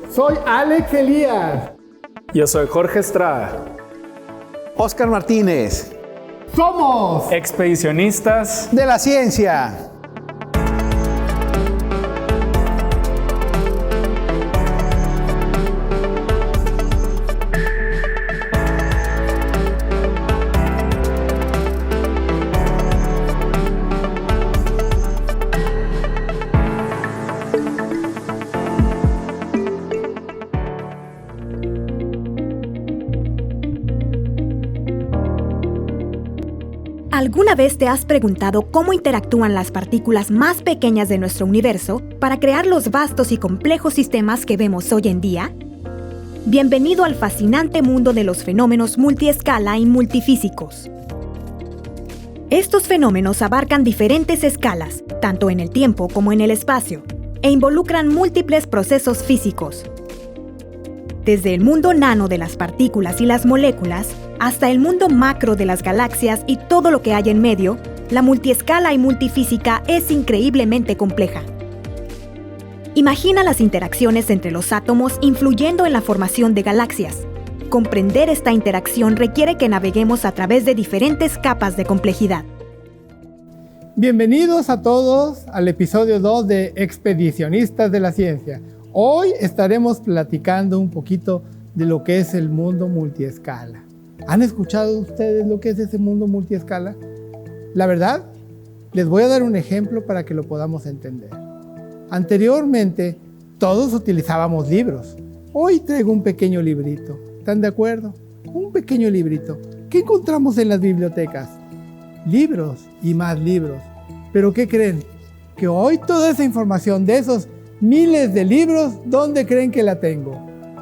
Soy Alex Elías. Yo soy Jorge Estrada. Oscar Martínez. Somos Expedicionistas de la Ciencia. ¿Alguna vez te has preguntado cómo interactúan las partículas más pequeñas de nuestro universo para crear los vastos y complejos sistemas que vemos hoy en día? Bienvenido al fascinante mundo de los fenómenos multiescala y multifísicos. Estos fenómenos abarcan diferentes escalas, tanto en el tiempo como en el espacio, e involucran múltiples procesos físicos. Desde el mundo nano de las partículas y las moléculas, hasta el mundo macro de las galaxias y todo lo que hay en medio, la multiescala y multifísica es increíblemente compleja. Imagina las interacciones entre los átomos influyendo en la formación de galaxias. Comprender esta interacción requiere que naveguemos a través de diferentes capas de complejidad. Bienvenidos a todos al episodio 2 de Expedicionistas de la Ciencia. Hoy estaremos platicando un poquito de lo que es el mundo multiescala. ¿Han escuchado ustedes lo que es ese mundo multiescala? La verdad, les voy a dar un ejemplo para que lo podamos entender. Anteriormente, todos utilizábamos libros. Hoy traigo un pequeño librito. ¿Están de acuerdo? Un pequeño librito. ¿Qué encontramos en las bibliotecas? Libros y más libros. ¿Pero qué creen? Que hoy toda esa información de esos miles de libros, ¿dónde creen que la tengo?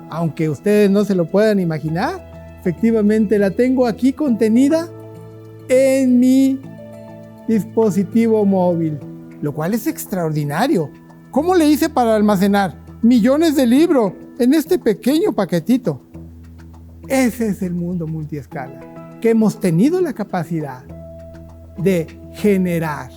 Aunque ustedes no se lo puedan imaginar, efectivamente la tengo aquí contenida en mi dispositivo móvil, lo cual es extraordinario. ¿Cómo le hice para almacenar millones de libros en este pequeño paquetito? Ese es el mundo multiescala, que hemos tenido la capacidad de generar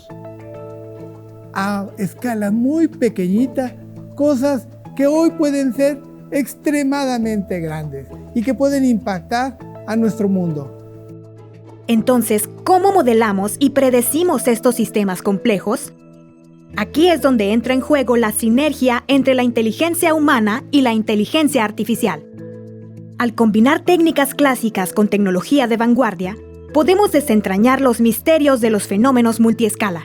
a escala muy pequeñita cosas que hoy pueden ser extremadamente grandes y que pueden impactar a nuestro mundo. Entonces, ¿cómo modelamos y predecimos estos sistemas complejos? Aquí es donde entra en juego la sinergia entre la inteligencia humana y la inteligencia artificial. Al combinar técnicas clásicas con tecnología de vanguardia, podemos desentrañar los misterios de los fenómenos multiescala.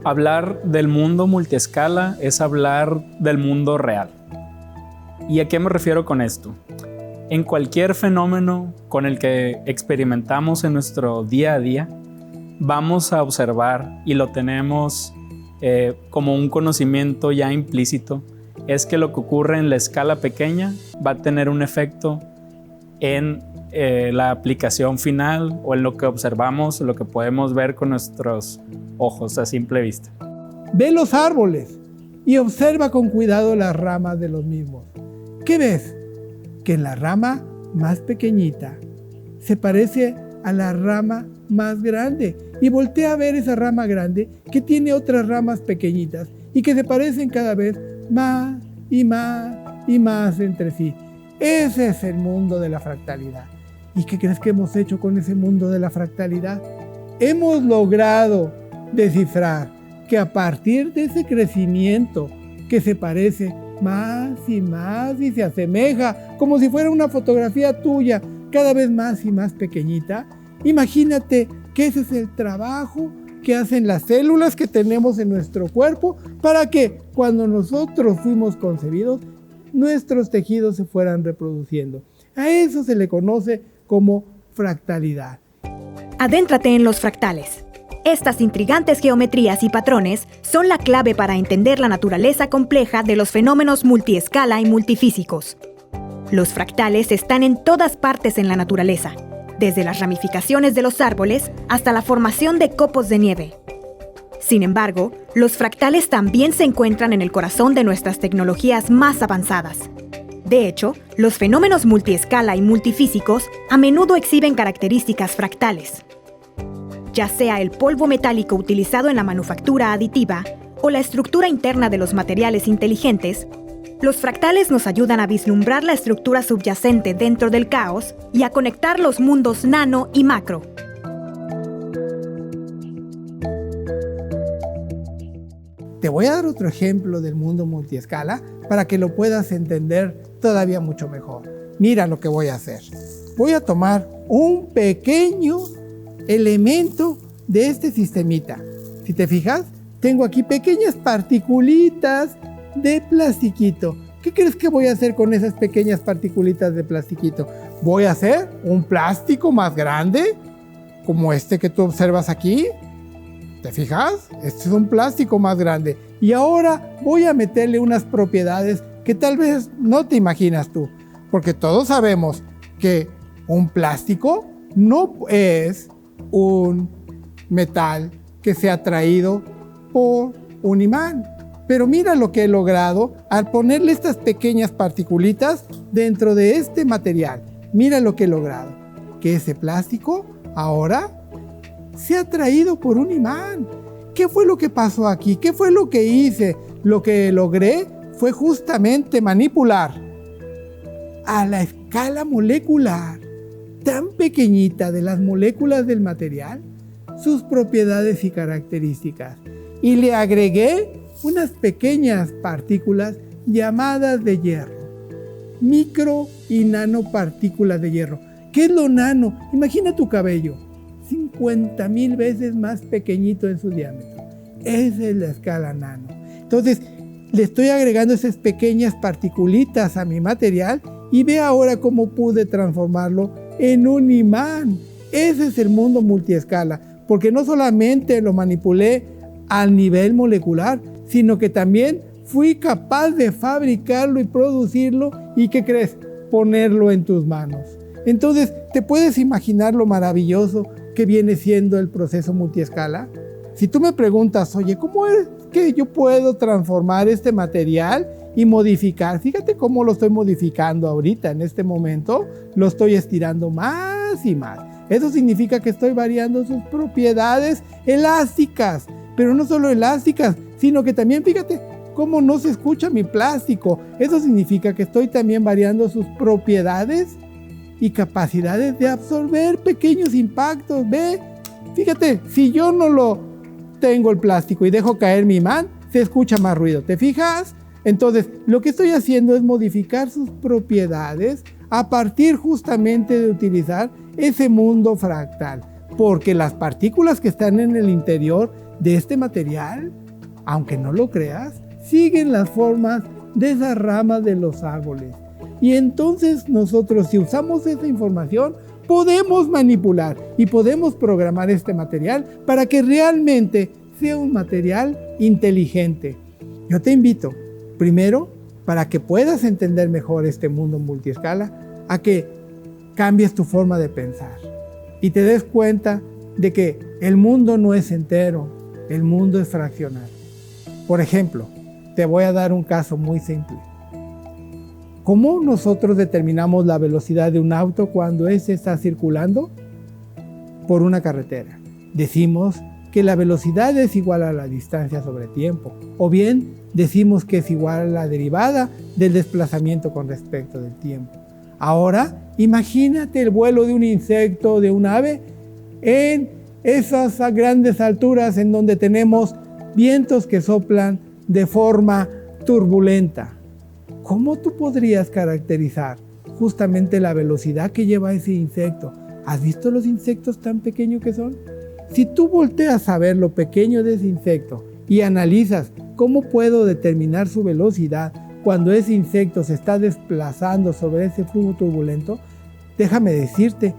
Hablar del mundo multiescala es hablar del mundo real. ¿Y a qué me refiero con esto? En cualquier fenómeno con el que experimentamos en nuestro día a día, vamos a observar, y lo tenemos como un conocimiento ya implícito, es que lo que ocurre en la escala pequeña va a tener un efecto en la aplicación final o en lo que observamos, lo que podemos ver con nuestros ojos a simple vista. Ve los árboles y observa con cuidado las ramas de los mismos. ¿Qué ves? Que la rama más pequeñita se parece a la rama más grande, y voltea a ver esa rama grande que tiene otras ramas pequeñitas y que se parecen cada vez más y más y más entre sí. Ese es el mundo de la fractalidad. ¿Y qué crees que hemos hecho con ese mundo de la fractalidad? Hemos logrado descifrar que a partir de ese crecimiento que se parece más y más y se asemeja como si fuera una fotografía tuya, cada vez más y más pequeñita, imagínate que ese es el trabajo que hacen las células que tenemos en nuestro cuerpo para que cuando nosotros fuimos concebidos, nuestros tejidos se fueran reproduciendo. A eso se le conoce como fractalidad. Adéntrate en los fractales. Estas intrigantes geometrías y patrones son la clave para entender la naturaleza compleja de los fenómenos multiescala y multifísicos. Los fractales están en todas partes en la naturaleza, desde las ramificaciones de los árboles hasta la formación de copos de nieve. Sin embargo, los fractales también se encuentran en el corazón de nuestras tecnologías más avanzadas. De hecho, los fenómenos multiescala y multifísicos a menudo exhiben características fractales. Ya sea el polvo metálico utilizado en la manufactura aditiva o la estructura interna de los materiales inteligentes, Los fractales nos ayudan a vislumbrar la estructura subyacente dentro del caos y a conectar los mundos nano y macro. Te voy a dar otro ejemplo del mundo multiescala para que lo puedas entender todavía mucho mejor. Mira lo que voy a hacer. Voy a tomar un pequeño elemento de este sistemita. Si te fijas, tengo aquí pequeñas particulitas de plastiquito. ¿Qué crees que voy a hacer con esas pequeñas particulitas de plastiquito? Voy a hacer un plástico más grande, como este que tú observas aquí. ¿Te fijas? Este es un plástico más grande. Y ahora voy a meterle unas propiedades que tal vez no te imaginas tú. Porque todos sabemos que un plástico no es un metal que sea atraído por un imán. Pero mira lo que he logrado al ponerle estas pequeñas particulitas dentro de este material. Mira lo que he logrado. Que ese plástico ahora se ha atraído por un imán. ¿Qué fue lo que pasó aquí? ¿Qué fue lo que hice? Lo que logré fue justamente manipular a la escala molecular tan pequeñita de las moléculas del material sus propiedades y características. Y le agregué unas pequeñas partículas llamadas de hierro. Micro y nanopartículas de hierro. ¿Qué es lo nano? Imagina tu cabello. 50,000 veces más pequeñito en su diámetro. Esa es la escala nano. Entonces, le estoy agregando esas pequeñas particulitas a mi material y ve ahora cómo pude transformarlo en un imán. Ese es el mundo multiescala, porque no solamente lo manipulé al nivel molecular, sino que también fui capaz de fabricarlo y producirlo y, ¿qué crees? Ponerlo en tus manos. Entonces, ¿te puedes imaginar lo maravilloso que viene siendo el proceso multiescala? Si tú me preguntas, oye, ¿cómo es que yo puedo transformar este material y modificar? Fíjate cómo lo estoy modificando ahorita, en este momento, lo estoy estirando más y más. Eso significa que estoy variando sus propiedades elásticas, pero no solo elásticas, sino que también, fíjate, cómo no se escucha mi plástico. Eso significa que estoy también variando sus propiedades y capacidades de absorber pequeños impactos. Ve, fíjate, si yo no lo tengo el plástico y dejo caer mi imán, se escucha más ruido. ¿Te fijas? Entonces, lo que estoy haciendo es modificar sus propiedades a partir justamente de utilizar ese mundo fractal. Porque las partículas que están en el interior de este material, aunque no lo creas, siguen las formas de esas ramas de los árboles. Y entonces nosotros, si usamos esa información, podemos manipular y podemos programar este material para que realmente sea un material inteligente. Yo te invito, primero, para que puedas entender mejor este mundo multiescala, a que cambies tu forma de pensar y te des cuenta de que el mundo no es entero, el mundo es fraccional. Por ejemplo, te voy a dar un caso muy simple. ¿Cómo nosotros determinamos la velocidad de un auto cuando éste está circulando por una carretera? Decimos que la velocidad es igual a la distancia sobre tiempo, o bien decimos que es igual a la derivada del desplazamiento con respecto del tiempo. Ahora, imagínate el vuelo de un insecto o de un ave en esas grandes alturas en donde tenemos vientos que soplan de forma turbulenta. ¿Cómo tú podrías caracterizar justamente la velocidad que lleva ese insecto? ¿Has visto los insectos tan pequeños que son? Si tú volteas a ver lo pequeño de ese insecto y analizas cómo puedo determinar su velocidad cuando ese insecto se está desplazando sobre ese flujo turbulento, déjame decirte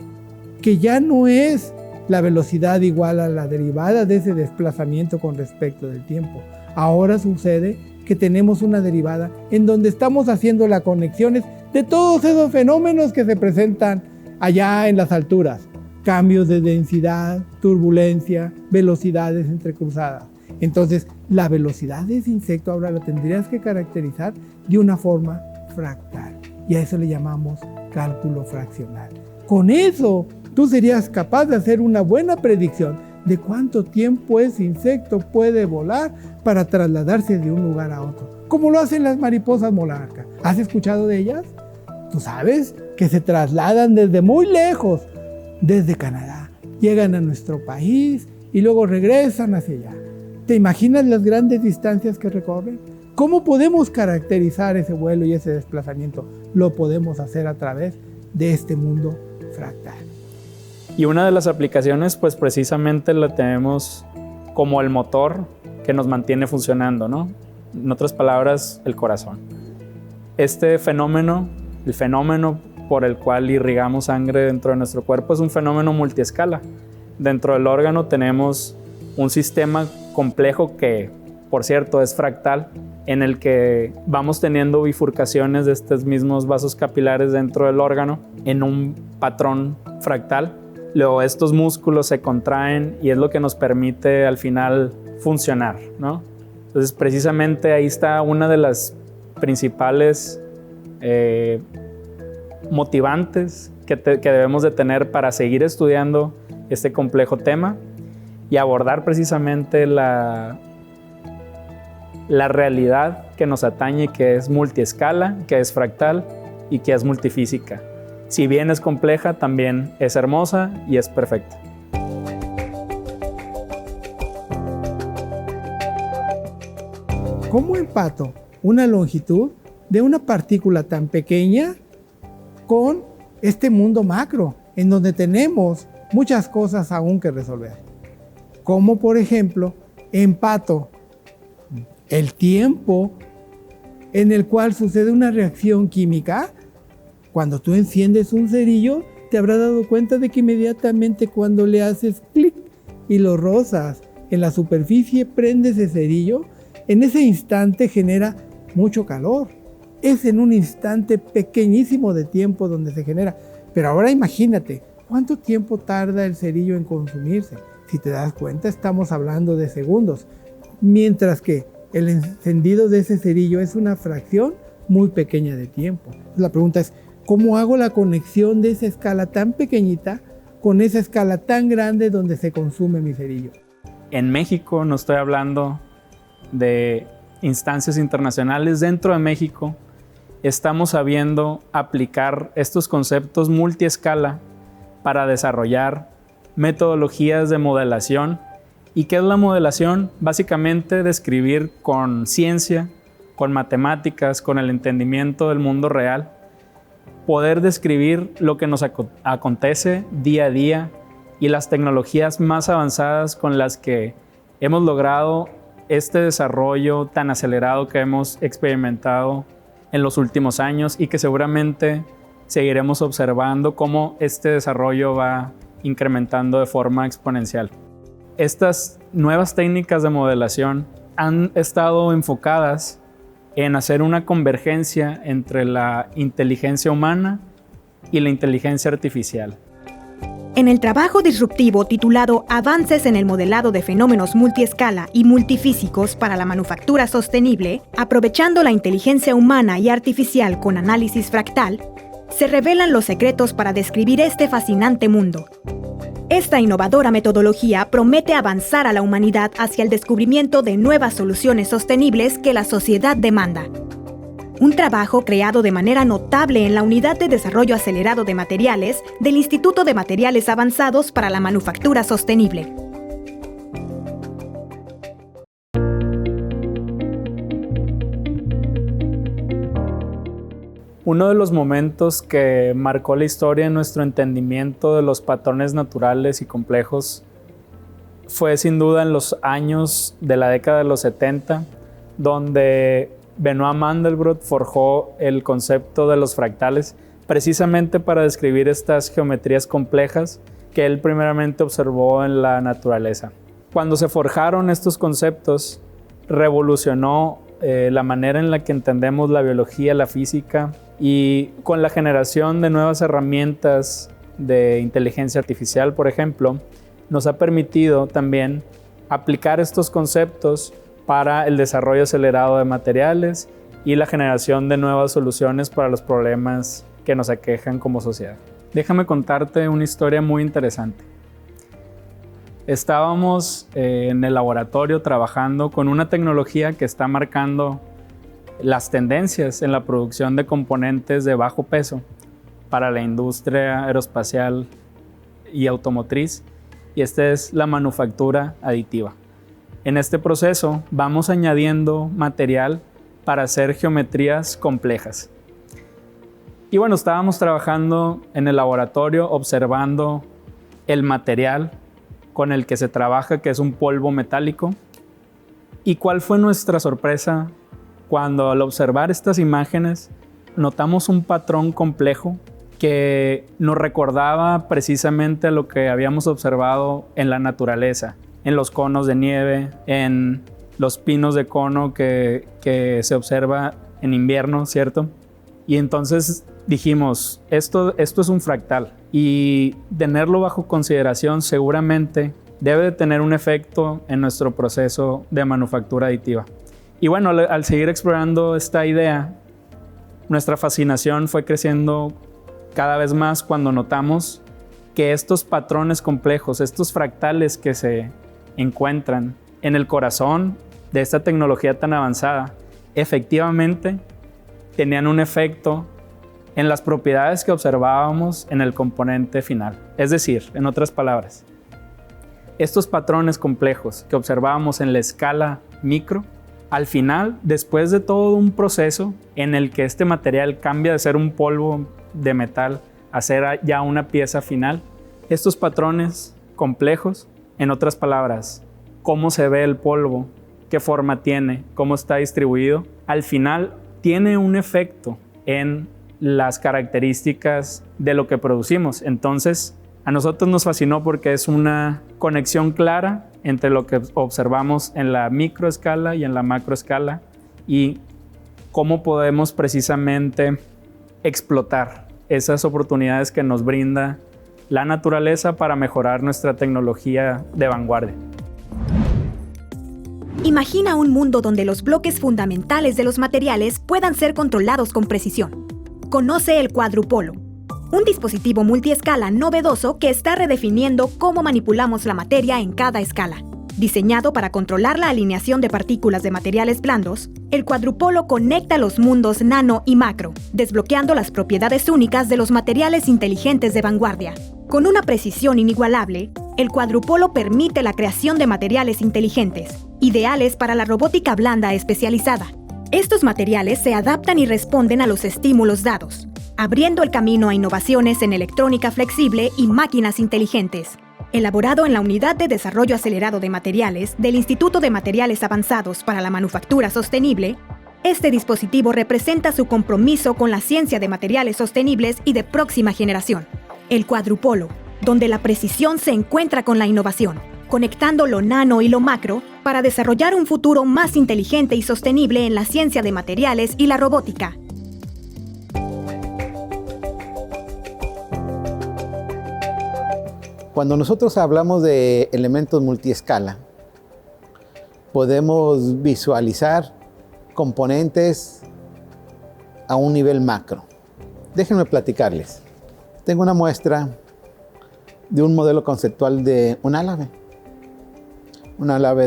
que ya no es la velocidad igual a la derivada de ese desplazamiento con respecto del tiempo. Ahora sucede que tenemos una derivada en donde estamos haciendo las conexiones de todos esos fenómenos que se presentan allá en las alturas. Cambios de densidad, turbulencia, velocidades entrecruzadas. Entonces, la velocidad de ese insecto ahora la tendrías que caracterizar de una forma fractal. Y a eso le llamamos cálculo fraccional. Con eso, tú serías capaz de hacer una buena predicción de cuánto tiempo ese insecto puede volar para trasladarse de un lugar a otro. como lo hacen las mariposas monarcas. ¿Has escuchado de ellas? Tú sabes que se trasladan desde muy lejos, desde Canadá. Llegan a nuestro país y luego regresan hacia allá. ¿Te imaginas las grandes distancias que recorren? ¿Cómo podemos caracterizar ese vuelo y ese desplazamiento? Lo podemos hacer a través de este mundo fractal. Y una de las aplicaciones, pues precisamente la tenemos como el motor que nos mantiene funcionando, ¿no? En otras palabras, el corazón. Este fenómeno, el fenómeno por el cual irrigamos sangre dentro de nuestro cuerpo, es un fenómeno multiescala. Dentro del órgano tenemos un sistema complejo que, por cierto, es fractal, en el que vamos teniendo bifurcaciones de estos mismos vasos capilares dentro del órgano en un patrón fractal. Luego estos músculos se contraen y es lo que nos permite al final funcionar, ¿no? Entonces precisamente ahí está una de las principales motivantes que debemos de tener para seguir estudiando este complejo tema y abordar precisamente la realidad que nos atañe, que es multiescala, que es fractal y que es multifísica. Si bien es compleja, también es hermosa y es perfecta. ¿Cómo empato una longitud de una partícula tan pequeña con este mundo macro, en donde tenemos muchas cosas aún que resolver? Como por ejemplo, empato el tiempo en el cual sucede una reacción química. Cuando tú enciendes un cerillo, te habrás dado cuenta de que inmediatamente cuando le haces clic y lo rozas en la superficie, prende ese cerillo, en ese instante genera mucho calor. Es en un instante pequeñísimo de tiempo donde se genera. Pero ahora imagínate, ¿cuánto tiempo tarda el cerillo en consumirse? Si te das cuenta, estamos hablando de segundos. Mientras que el encendido de ese cerillo es una fracción muy pequeña de tiempo. La pregunta es, ¿cómo hago la conexión de esa escala tan pequeñita con esa escala tan grande donde se consume mi cerillo? En México, no estoy hablando de instancias internacionales, dentro de México estamos sabiendo aplicar estos conceptos multiescala para desarrollar metodologías de modelación. ¿Y qué es la modelación? Básicamente describir con ciencia, con matemáticas, con el entendimiento del mundo real, poder describir lo que nos acontece día a día y las tecnologías más avanzadas con las que hemos logrado este desarrollo tan acelerado que hemos experimentado en los últimos años y que seguramente seguiremos observando cómo este desarrollo va incrementando de forma exponencial. Estas nuevas técnicas de modelación han estado enfocadas en hacer una convergencia entre la inteligencia humana y la inteligencia artificial. En el trabajo disruptivo titulado Avances en el modelado de fenómenos multiescala y multifísicos para la manufactura sostenible, aprovechando la inteligencia humana y artificial con análisis fractal, se revelan los secretos para describir este fascinante mundo. Esta innovadora metodología promete avanzar a la humanidad hacia el descubrimiento de nuevas soluciones sostenibles que la sociedad demanda. Un trabajo creado de manera notable en la Unidad de Desarrollo Acelerado de Materiales del Instituto de Materiales Avanzados para la Manufactura Sostenible. Uno de los momentos que marcó la historia en nuestro entendimiento de los patrones naturales y complejos fue sin duda en los años de la década de los 70, donde Benoit Mandelbrot forjó el concepto de los fractales precisamente para describir estas geometrías complejas que él primeramente observó en la naturaleza. Cuando se forjaron estos conceptos, revolucionó la manera en la que entendemos la biología, la física, y con la generación de nuevas herramientas de inteligencia artificial, por ejemplo, nos ha permitido también aplicar estos conceptos para el desarrollo acelerado de materiales y la generación de nuevas soluciones para los problemas que nos aquejan como sociedad. Déjame contarte una historia muy interesante. Estábamos en el laboratorio trabajando con una tecnología que está marcando las tendencias en la producción de componentes de bajo peso para la industria aeroespacial y automotriz, y esta es la manufactura aditiva. En este proceso vamos añadiendo material para hacer geometrías complejas. Y bueno, estábamos trabajando en el laboratorio observando el material con el que se trabaja, que es un polvo metálico. ¿Y cuál fue nuestra sorpresa cuando al observar estas imágenes notamos un patrón complejo que nos recordaba precisamente lo que habíamos observado en la naturaleza, en los conos de nieve, en los pinos de cono que se observa en invierno, ¿cierto? Y entonces dijimos, esto es un fractal, y tenerlo bajo consideración seguramente debe de tener un efecto en nuestro proceso de manufactura aditiva. Y bueno, al seguir explorando esta idea, nuestra fascinación fue creciendo cada vez más cuando notamos que estos patrones complejos, estos fractales que se encuentran en el corazón de esta tecnología tan avanzada, efectivamente tenían un efecto en las propiedades que observábamos en el componente final. Es decir, en otras palabras, estos patrones complejos que observábamos en la escala micro, al final, después de todo un proceso en el que este material cambia de ser un polvo de metal a ser ya una pieza final, estos patrones complejos, en otras palabras, cómo se ve el polvo, qué forma tiene, cómo está distribuido, al final tiene un efecto en las características de lo que producimos. Entonces, a nosotros nos fascinó porque es una conexión clara entre lo que observamos en la microescala y en la macroescala, y cómo podemos precisamente explotar esas oportunidades que nos brinda la naturaleza para mejorar nuestra tecnología de vanguardia. Imagina un mundo donde los bloques fundamentales de los materiales puedan ser controlados con precisión. Conoce el cuadrupolo, un dispositivo multiescala novedoso que está redefiniendo cómo manipulamos la materia en cada escala. Diseñado para controlar la alineación de partículas de materiales blandos, el cuadrupolo conecta los mundos nano y macro, desbloqueando las propiedades únicas de los materiales inteligentes de vanguardia. Con una precisión inigualable, el cuadrupolo permite la creación de materiales inteligentes, ideales para la robótica blanda especializada. Estos materiales se adaptan y responden a los estímulos dados, abriendo el camino a innovaciones en electrónica flexible y máquinas inteligentes. Elaborado en la Unidad de Desarrollo Acelerado de Materiales del Instituto de Materiales Avanzados para la Manufactura Sostenible, este dispositivo representa su compromiso con la ciencia de materiales sostenibles y de próxima generación. El cuadrupolo, donde la precisión se encuentra con la innovación, conectando lo nano y lo macro para desarrollar un futuro más inteligente y sostenible en la ciencia de materiales y la robótica. Cuando nosotros hablamos de elementos multiescala, podemos visualizar componentes a un nivel macro. Déjenme platicarles. Tengo una muestra de un modelo conceptual de un álave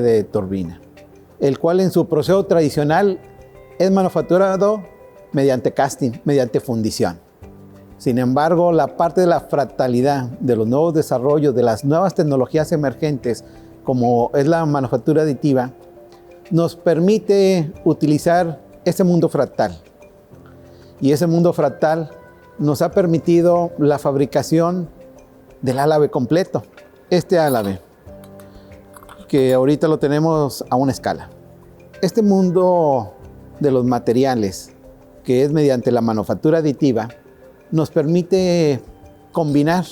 de turbina, el cual en su proceso tradicional es manufacturado mediante casting, mediante fundición. Sin embargo, la parte de la fractalidad, de los nuevos desarrollos, de las nuevas tecnologías emergentes, como es la manufactura aditiva, nos permite utilizar ese mundo fractal. Y ese mundo fractal nos ha permitido la fabricación del álave completo. Este álave, que ahorita lo tenemos a una escala. Este mundo de los materiales, que es mediante la manufactura aditiva, nos permite combinar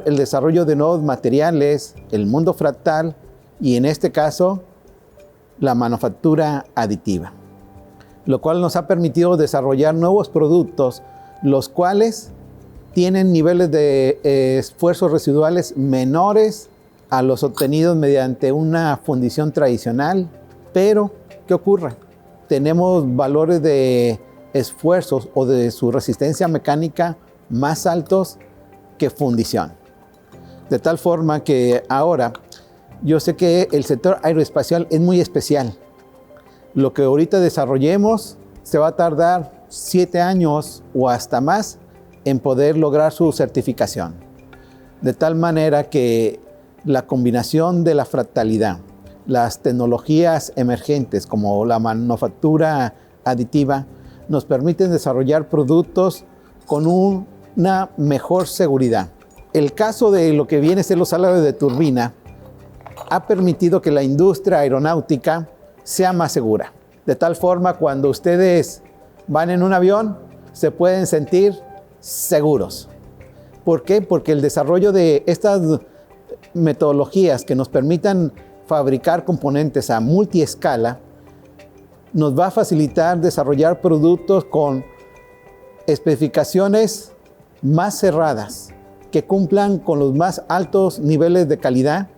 el desarrollo de nuevos materiales, el mundo fractal y en este caso la manufactura aditiva, lo cual nos ha permitido desarrollar nuevos productos, los cuales tienen niveles de esfuerzos residuales menores a los obtenidos mediante una fundición tradicional. Pero, ¿qué ocurre? Tenemos valores de esfuerzos o de su resistencia mecánica más altos que fundición. De tal forma que ahora yo sé que el sector aeroespacial es muy especial. Lo que ahorita desarrollemos se va a tardar 7 años o hasta más en poder lograr su certificación. De tal manera que la combinación de la fractalidad, las tecnologías emergentes como la manufactura aditiva, nos permiten desarrollar productos con una mejor seguridad. El caso de lo que viene a ser los álabes de turbina ha permitido que la industria aeronáutica sea más segura. De tal forma, cuando ustedes van en un avión, se pueden sentir seguros. ¿Por qué? Porque el desarrollo de estas metodologías que nos permitan fabricar componentes a multiescala nos va a facilitar desarrollar productos con especificaciones más cerradas, que cumplan con los más altos niveles de calidad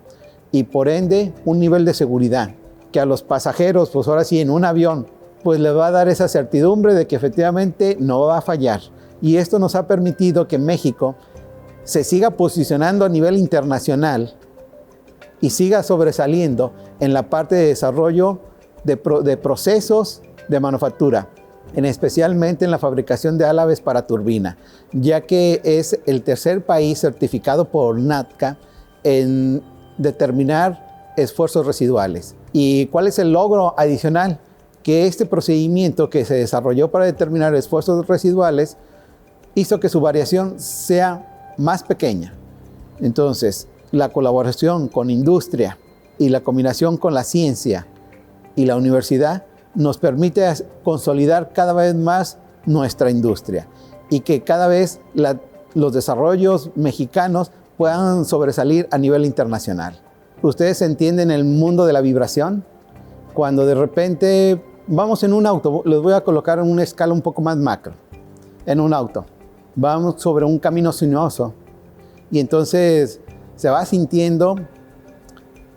y por ende un nivel de seguridad, que a los pasajeros, pues ahora sí en un avión, pues les va a dar esa certidumbre de que efectivamente no va a fallar. Y esto nos ha permitido que México se siga posicionando a nivel internacional y siga sobresaliendo en la parte de desarrollo de procesos de manufactura, especialmente en la fabricación de álabes para turbina, ya que es el tercer país certificado por NADCA en determinar esfuerzos residuales. ¿Y cuál es el logro adicional? Que este procedimiento que se desarrolló para determinar esfuerzos residuales hizo que su variación sea más pequeña. Entonces, la colaboración con industria y la combinación con la ciencia y la universidad nos permite consolidar cada vez más nuestra industria y que cada vez los desarrollos mexicanos puedan sobresalir a nivel internacional. ¿Ustedes entienden el mundo de la vibración? Cuando de repente vamos en un auto, les voy a colocar en una escala un poco más macro. En un auto, vamos sobre un camino sinuoso y entonces se va sintiendo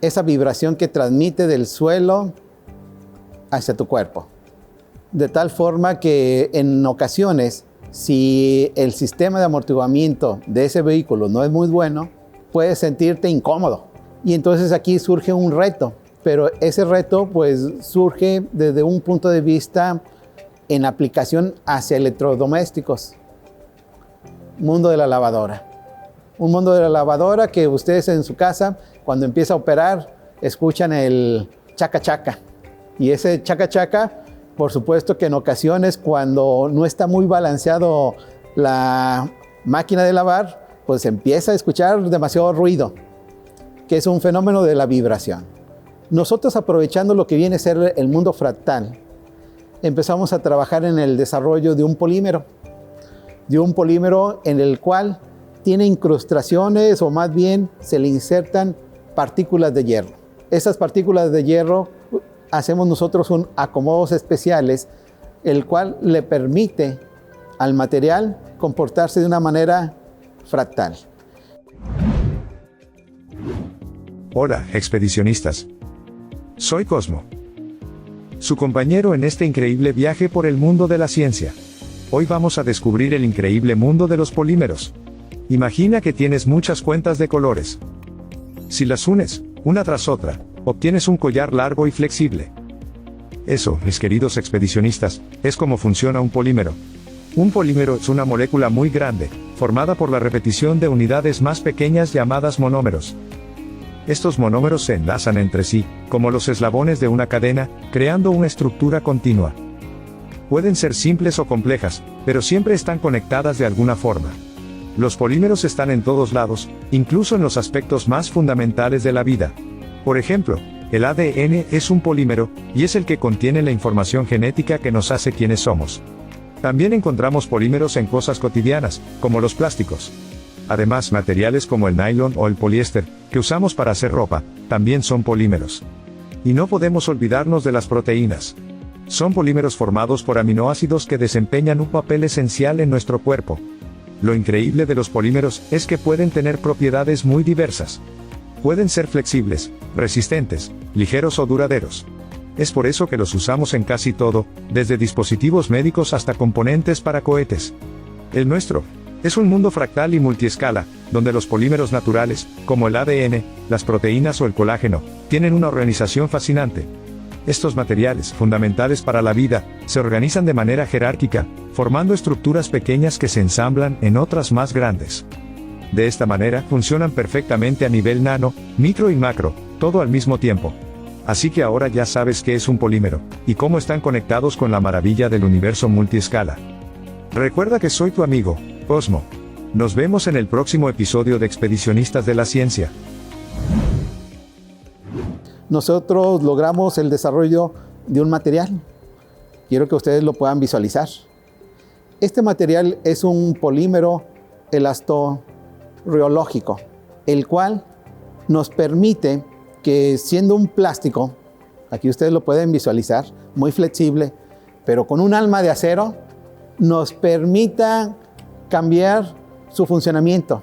esa vibración que transmite del suelo hacia tu cuerpo. De tal forma que en ocasiones, si el sistema de amortiguamiento de ese vehículo no es muy bueno, puedes sentirte incómodo. Y entonces aquí surge un reto, pero ese reto pues surge desde un punto de vista en aplicación hacia electrodomésticos. Mundo de la lavadora. Un mundo de la lavadora que ustedes en su casa, cuando empieza a operar, escuchan el chaca chaca. Y ese chaca chaca, por supuesto que en ocasiones cuando no está muy balanceado la máquina de lavar, pues empieza a escuchar demasiado ruido, que es un fenómeno de la vibración. Nosotros, aprovechando lo que viene a ser el mundo fractal, empezamos a trabajar en el desarrollo de un polímero en el cual tiene incrustaciones, o más bien se le insertan partículas de hierro. Esas partículas de hierro hacemos nosotros acomodos especiales, el cual le permite al material comportarse de una manera fractal. Hola, expedicionistas. Soy Cosmo, su compañero en este increíble viaje por el mundo de la ciencia. Hoy vamos a descubrir el increíble mundo de los polímeros. Imagina que tienes muchas cuentas de colores. Si las unes, una tras otra, obtienes un collar largo y flexible. Eso, mis queridos expedicionistas, es como funciona un polímero. Un polímero es una molécula muy grande, formada por la repetición de unidades más pequeñas llamadas monómeros. Estos monómeros se enlazan entre sí, como los eslabones de una cadena, creando una estructura continua. Pueden ser simples o complejas, pero siempre están conectadas de alguna forma. Los polímeros están en todos lados, incluso en los aspectos más fundamentales de la vida. Por ejemplo, el ADN es un polímero, y es el que contiene la información genética que nos hace quienes somos. También encontramos polímeros en cosas cotidianas, como los plásticos. Además, materiales como el nylon o el poliéster, que usamos para hacer ropa, también son polímeros. Y no podemos olvidarnos de las proteínas. Son polímeros formados por aminoácidos que desempeñan un papel esencial en nuestro cuerpo. Lo increíble de los polímeros es que pueden tener propiedades muy diversas. Pueden ser flexibles, resistentes, ligeros o duraderos. Es por eso que los usamos en casi todo, desde dispositivos médicos hasta componentes para cohetes. El nuestro es un mundo fractal y multiescala, donde los polímeros naturales, como el ADN, las proteínas o el colágeno, tienen una organización fascinante. Estos materiales, fundamentales para la vida, se organizan de manera jerárquica, formando estructuras pequeñas que se ensamblan en otras más grandes. De esta manera, funcionan perfectamente a nivel nano, micro y macro, todo al mismo tiempo. Así que ahora ya sabes qué es un polímero, y cómo están conectados con la maravilla del universo multiescala. Recuerda que soy tu amigo, Cosmo. Nos vemos en el próximo episodio de Expedicionistas de la Ciencia. Nosotros logramos el desarrollo de un material. Quiero que ustedes lo puedan visualizar. Este material es un polímero elastorreológico, el cual nos permite que, siendo un plástico, aquí ustedes lo pueden visualizar, muy flexible, pero con un alma de acero, nos permita cambiar su funcionamiento,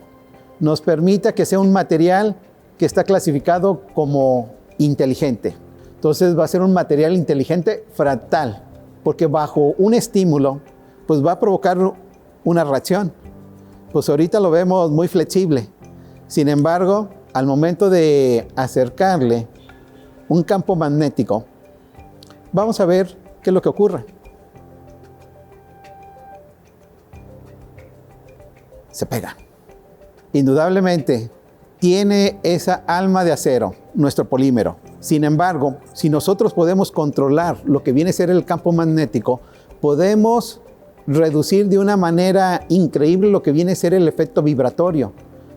nos permita que sea un material que está clasificado como inteligente. Entonces va a ser un material inteligente fractal, porque bajo un estímulo, pues va a provocar una reacción. Pues ahorita lo vemos muy flexible. Sin embargo, al momento de acercarle un campo magnético, vamos a ver qué es lo que ocurre. Se pega. Indudablemente, tiene esa alma de acero, nuestro polímero. Sin embargo, si nosotros podemos controlar lo que viene a ser el campo magnético, podemos reducir de una manera increíble lo que viene a ser el efecto vibratorio.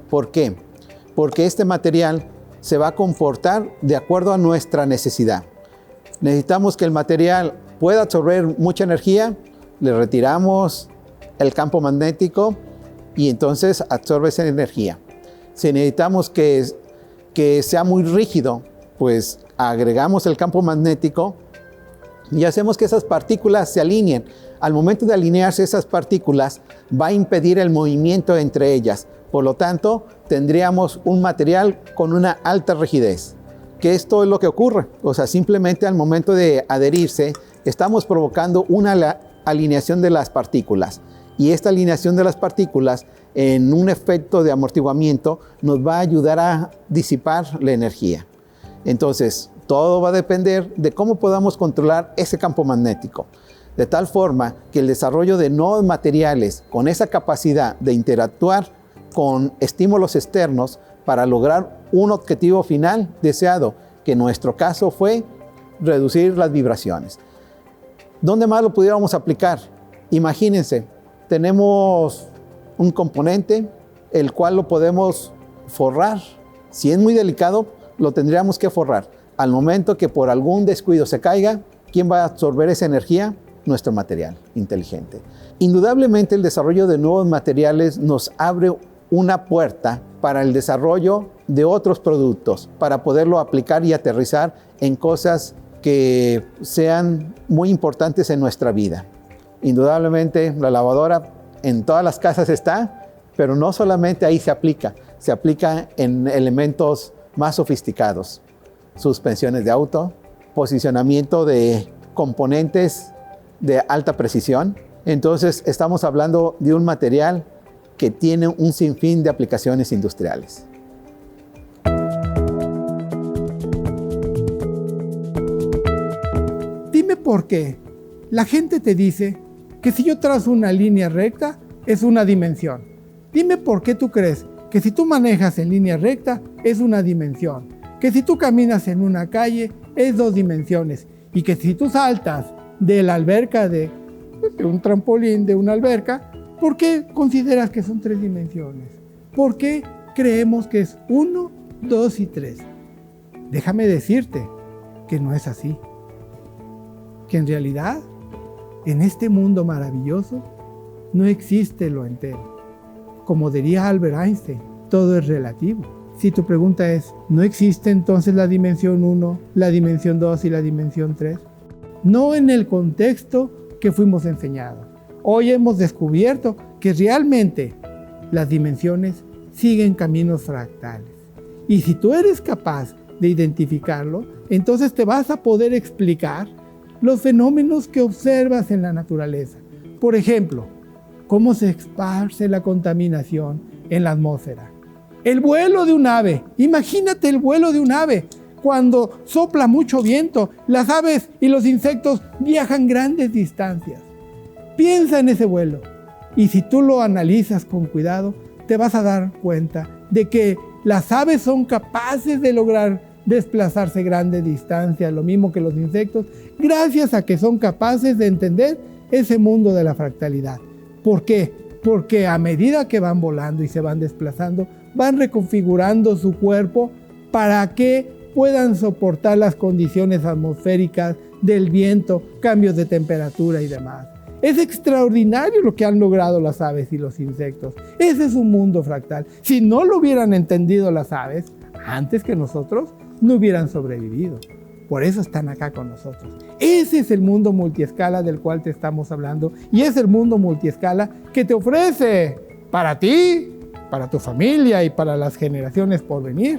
¿Por qué? Porque este material se va a comportar de acuerdo a nuestra necesidad. Necesitamos que el material pueda absorber mucha energía, le retiramos el campo magnético y entonces absorbe esa energía. Si necesitamos que sea muy rígido, pues agregamos el campo magnético y hacemos que esas partículas se alineen. Al momento de alinearse esas partículas, va a impedir el movimiento entre ellas. Por lo tanto, tendríamos un material con una alta rigidez. Que esto es lo que ocurre. O sea, simplemente al momento de adherirse, estamos provocando una alineación de las partículas. Y esta alineación de las partículas, en un efecto de amortiguamiento, nos va a ayudar a disipar la energía. Entonces, todo va a depender de cómo podamos controlar ese campo magnético. De tal forma que el desarrollo de nuevos materiales con esa capacidad de interactuar con estímulos externos para lograr un objetivo final deseado, que en nuestro caso fue reducir las vibraciones. ¿Dónde más lo pudiéramos aplicar? Imagínense, tenemos un componente el cual lo podemos forrar. Si es muy delicado, lo tendríamos que forrar. Al momento que por algún descuido se caiga, ¿quién va a absorber esa energía? Nuestro material inteligente. Indudablemente el desarrollo de nuevos materiales nos abre una puerta para el desarrollo de otros productos, para poderlo aplicar y aterrizar en cosas que sean muy importantes en nuestra vida. Indudablemente la lavadora en todas las casas está, pero no solamente ahí se aplica en elementos más sofisticados. Suspensiones de auto, posicionamiento de componentes de alta precisión. Entonces estamos hablando de un material que tiene un sinfín de aplicaciones industriales. Dime por qué. La gente te dice que si yo trazo una línea recta es una dimensión. Dime por qué tú crees que si tú manejas en línea recta es una dimensión, que si tú caminas en una calle es 2 dimensiones y que si tú saltas de la alberca de un trampolín de una alberca, ¿por qué consideras que son 3 dimensiones? ¿Por qué creemos que es 1, 2 y 3? Déjame decirte que no es así. Que en realidad, en este mundo maravilloso, no existe lo entero. Como diría Albert Einstein, todo es relativo. Si tu pregunta es, ¿no existe entonces la dimensión 1, la dimensión 2 y la dimensión 3? No en el contexto que fuimos enseñados. Hoy hemos descubierto que realmente las dimensiones siguen caminos fractales. Y si tú eres capaz de identificarlo, entonces te vas a poder explicar los fenómenos que observas en la naturaleza. Por ejemplo, cómo se esparce la contaminación en la atmósfera. El vuelo de un ave. Imagínate el vuelo de un ave. Cuando sopla mucho viento, las aves y los insectos viajan grandes distancias. Piensa en ese vuelo y si tú lo analizas con cuidado, te vas a dar cuenta de que las aves son capaces de lograr desplazarse grandes distancias, lo mismo que los insectos, gracias a que son capaces de entender ese mundo de la fractalidad. ¿Por qué? Porque a medida que van volando y se van desplazando, van reconfigurando su cuerpo para que puedan soportar las condiciones atmosféricas del viento, cambios de temperatura y demás. Es extraordinario lo que han logrado las aves y los insectos. Ese es un mundo fractal. Si no lo hubieran entendido las aves, antes que nosotros, no hubieran sobrevivido. Por eso están acá con nosotros. Ese es el mundo multiescala del cual te estamos hablando y es el mundo multiescala que te ofrece para ti, para tu familia y para las generaciones por venir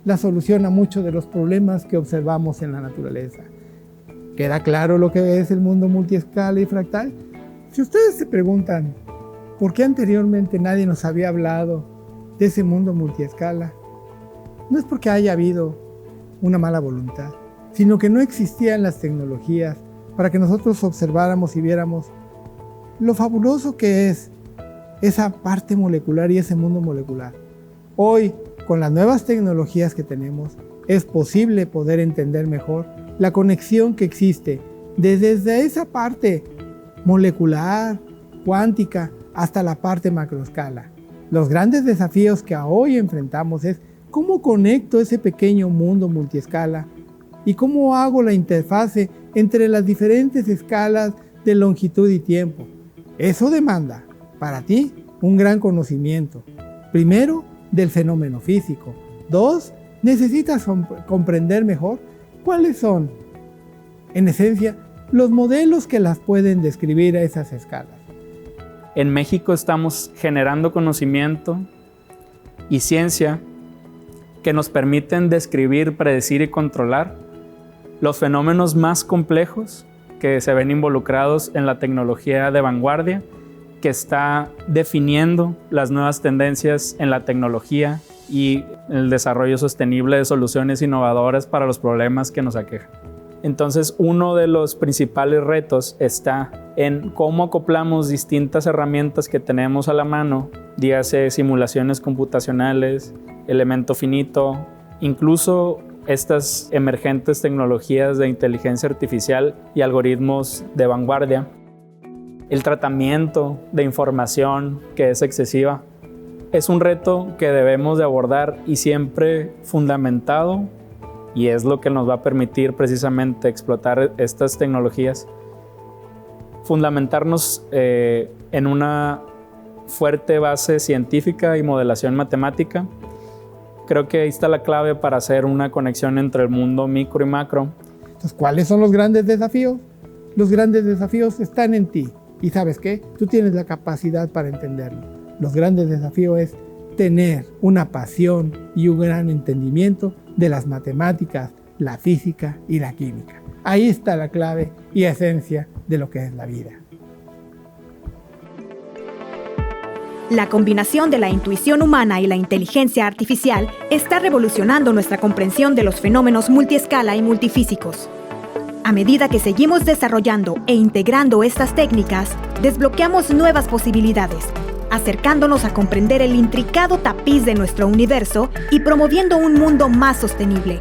la solución a muchos de los problemas que observamos en la naturaleza. ¿Queda claro lo que es el mundo multiescala y fractal? Si ustedes se preguntan por qué anteriormente nadie nos había hablado de ese mundo multiescala, no es porque haya habido una mala voluntad, sino que no existían las tecnologías para que nosotros observáramos y viéramos lo fabuloso que es esa parte molecular y ese mundo molecular. Hoy, con las nuevas tecnologías que tenemos, es posible poder entender mejor la conexión que existe desde esa parte molecular, cuántica, hasta la parte macroescala. Los grandes desafíos que hoy enfrentamos es cómo conecto ese pequeño mundo multiescala y cómo hago la interfase entre las diferentes escalas de longitud y tiempo. Eso demanda para ti un gran conocimiento. Primero, del fenómeno físico. 2, necesitas comprender mejor cuáles son, en esencia, los modelos que las pueden describir a esas escalas. En México estamos generando conocimiento y ciencia que nos permiten describir, predecir y controlar los fenómenos más complejos que se ven involucrados en la tecnología de vanguardia que está definiendo las nuevas tendencias en la tecnología y el desarrollo sostenible de soluciones innovadoras para los problemas que nos aquejan. Entonces, uno de los principales retos está en cómo acoplamos distintas herramientas que tenemos a la mano, dígase simulaciones computacionales, elemento finito, incluso estas emergentes tecnologías de inteligencia artificial y algoritmos de vanguardia. El tratamiento de información que es excesiva es un reto que debemos de abordar y siempre fundamentado, y es lo que nos va a permitir precisamente explotar estas tecnologías, fundamentarnos en una fuerte base científica y modelación matemática. Creo que ahí está la clave para hacer una conexión entre el mundo micro y macro. Entonces, ¿cuáles son los grandes desafíos? Los grandes desafíos están en ti. ¿Y sabes qué? Tú tienes la capacidad para entenderlo. Los grandes desafíos es tener una pasión y un gran entendimiento de las matemáticas, la física y la química. Ahí está la clave y esencia de lo que es la vida. La combinación de la intuición humana y la inteligencia artificial está revolucionando nuestra comprensión de los fenómenos multiescala y multifísicos. A medida que seguimos desarrollando e integrando estas técnicas, desbloqueamos nuevas posibilidades, acercándonos a comprender el intricado tapiz de nuestro universo y promoviendo un mundo más sostenible.